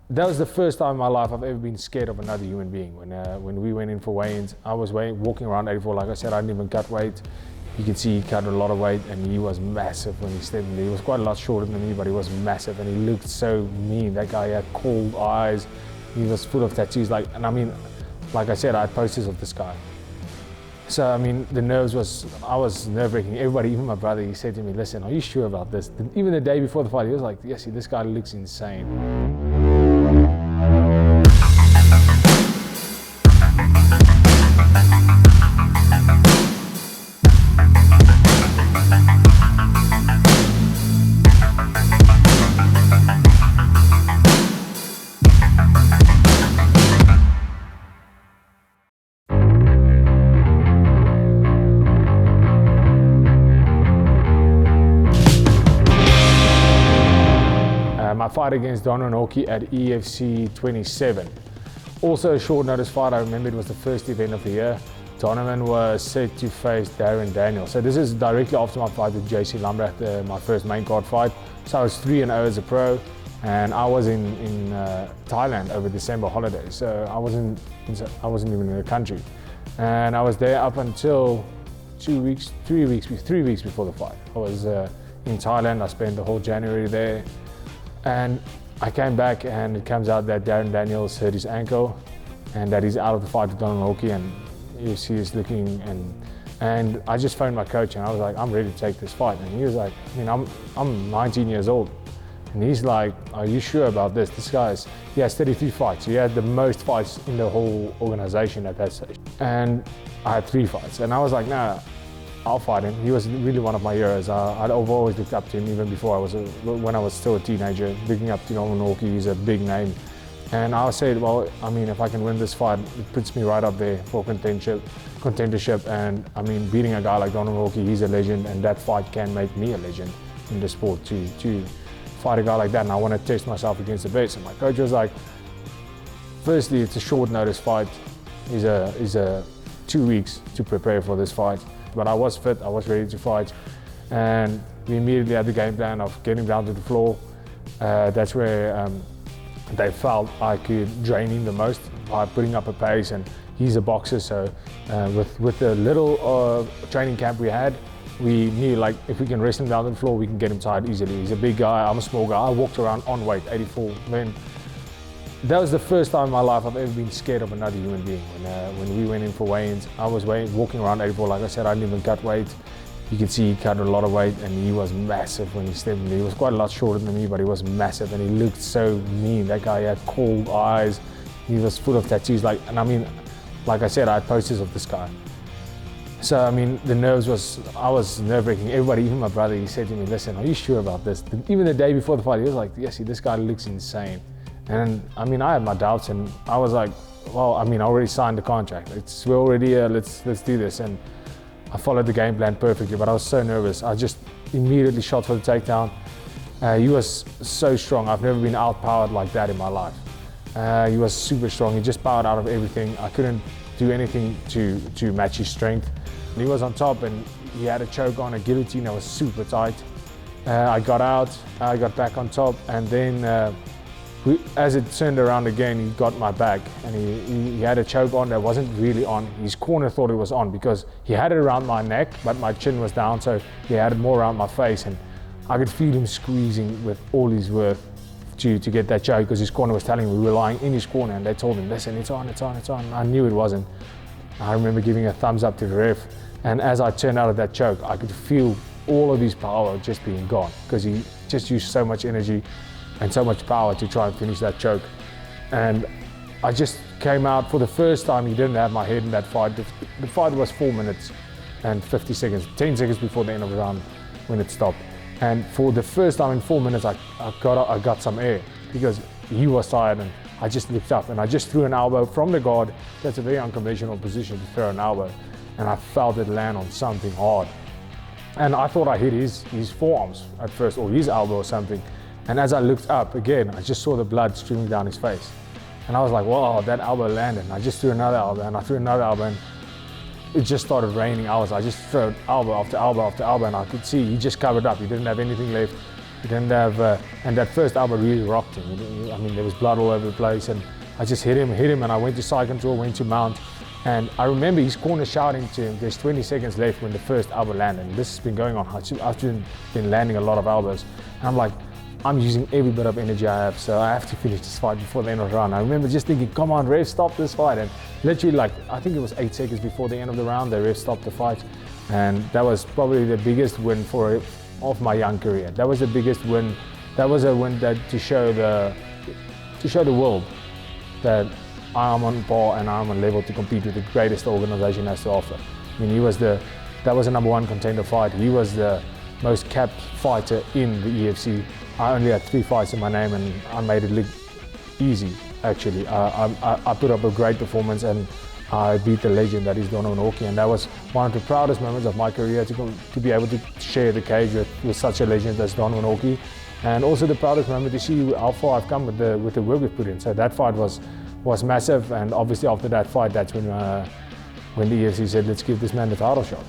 That was the first time in my life I've ever been scared of another human being. When we went in for weigh-ins, I was walking around 84. Like I said, I didn't even cut weight. You could see he cut a lot of weight, and he was massive when he stepped in. He was quite a lot shorter than me, but he was massive, and he looked so mean. That guy had cold eyes. He was full of tattoos. Like I said, I had posters of this guy. So I mean, I was nerve-wracking. Everybody, even my brother, he said to me, "Listen, are you sure about this?" Even the day before the fight, he was like, "Yes, this guy looks insane." My fight against Donavin Hawkey at EFC 27. Also a short notice fight. I remember it was the first event of the year. Donavin was set to face Darren Daniel. So this is directly after my fight with JC Lambrecht, my first main card fight. So I was 3-0 as a pro, and I was in Thailand over December holidays. So I wasn't even in the country, and I was there up until 3 weeks before the fight. I was in Thailand. I spent the whole January there. And I came back, and it comes out that Darren Daniels hurt his ankle and that he's out of the fight with Donavin Hawkey, and he is looking, and I just phoned my coach, and I was like, I'm ready to take this fight. And he was like, I mean, I'm 19 years old. And he's like, are you sure about this? He has 33 fights. He had the most fights in the whole organization at that stage. And I had 3 fights. And I was like, nah, I'll fight him. He was really one of my heroes. I've always looked up to him, even before when I was still a teenager, looking up to Donavin Hawkey. He's a big name. And I said, well, I mean, if I can win this fight, it puts me right up there for contendership. And I mean, beating a guy like Donavin Hawkey, he's a legend, and that fight can make me a legend in the sport to fight a guy like that. And I want to test myself against the best. And my coach was like, firstly, it's a short notice fight. He's a 2 weeks to prepare for this fight. But I was fit, I was ready to fight, and we immediately had the game plan of getting down to the floor. That's where they felt I could drain him the most by putting up a pace, and he's a boxer, so with the little training camp we had, we knew, like, if we can wrestle him down to the floor, we can get him tired easily. He's a big guy, I'm a small guy. I walked around on weight, 84. That was the first time in my life I've ever been scared of another human being. When we went in for weigh-ins, I was walking around 84. Like I said, I didn't even cut weight. You could see he cut a lot of weight, and he was massive when he stepped in. He was quite a lot shorter than me, but he was massive, and he looked so mean. That guy had cold eyes. He was full of tattoos. Like I said, I had posters of this guy. So I mean, I was nerve-wracking. Everybody, even my brother, he said to me, "Listen, are you sure about this?" Even the day before the fight, he was like, "Yes, this guy looks insane." And I mean, I had my doubts, and I was like, well, I mean, I already signed the contract. We're already here, let's do this. And I followed the game plan perfectly, but I was so nervous. I just immediately shot for the takedown. He was so strong. I've never been outpowered like that in my life. He was super strong. He just powered out of everything. I couldn't do anything to match his strength. And he was on top, and he had a choke on, a guillotine that was super tight. I got out, I got back on top, and then as it turned around again, he got my back, and he had a choke on that wasn't really on. His corner thought it was on because he had it around my neck, but my chin was down, so he had it more around my face, and I could feel him squeezing with all his worth to get that choke, because his corner was telling me we were lying in his corner, and they told him, listen, it's on. I knew it wasn't. I remember giving a thumbs up to the ref, and as I turned out of that choke, I could feel all of his power just being gone, because he just used so much energy and so much power to try and finish that choke. And I just came out for the first time. He didn't have my head in that fight. The fight was 4 minutes and 50 seconds, 10 seconds before the end of the round when it stopped. And for the first time in 4 minutes, I got some air, because he was tired, and I just looked up and I just threw an elbow from the guard. That's a very unconventional position to throw an elbow. And I felt it land on something hard. And I thought I hit his forearms at first, or his elbow or something. And as I looked up again, I just saw the blood streaming down his face. And I was like, wow, that elbow landed. And I just threw another elbow, and I threw another elbow, and it just started raining elbows. I just threw elbow after elbow after elbow, and I could see he just covered up. He didn't have anything left. He didn't have, and that first elbow really rocked him. I mean, there was blood all over the place, and I just hit him, and I went to side control, went to mount, and I remember his corner shouting to him, there's 20 seconds left when the first elbow landed. And this has been going on. I've been landing a lot of elbows, and I'm like, I'm using every bit of energy I have, so I have to finish this fight before the end of the round. I remember just thinking, come on, ref, stop this fight. And literally, like, I think it was 8 seconds before the end of the round, the ref stopped the fight. And that was probably the biggest win of my young career. That was the biggest win. That was a win to show the world that I am on par and I'm on level to compete with the greatest the organization has to offer. I mean, that was a #1 contender fight. He was the most capped fighter in the EFC. I only had 3 fights in my name, and I made it look easy, actually. I put up a great performance, and I beat the legend that is Donavin Hawkey, and that was one of the proudest moments of my career, to be able to share the cage with such a legend as Donavin Hawkey, and also the proudest moment to see how far I've come with the work we've put in. So that fight was massive, and obviously after that fight, that's when the EFC said, let's give this man the title shot.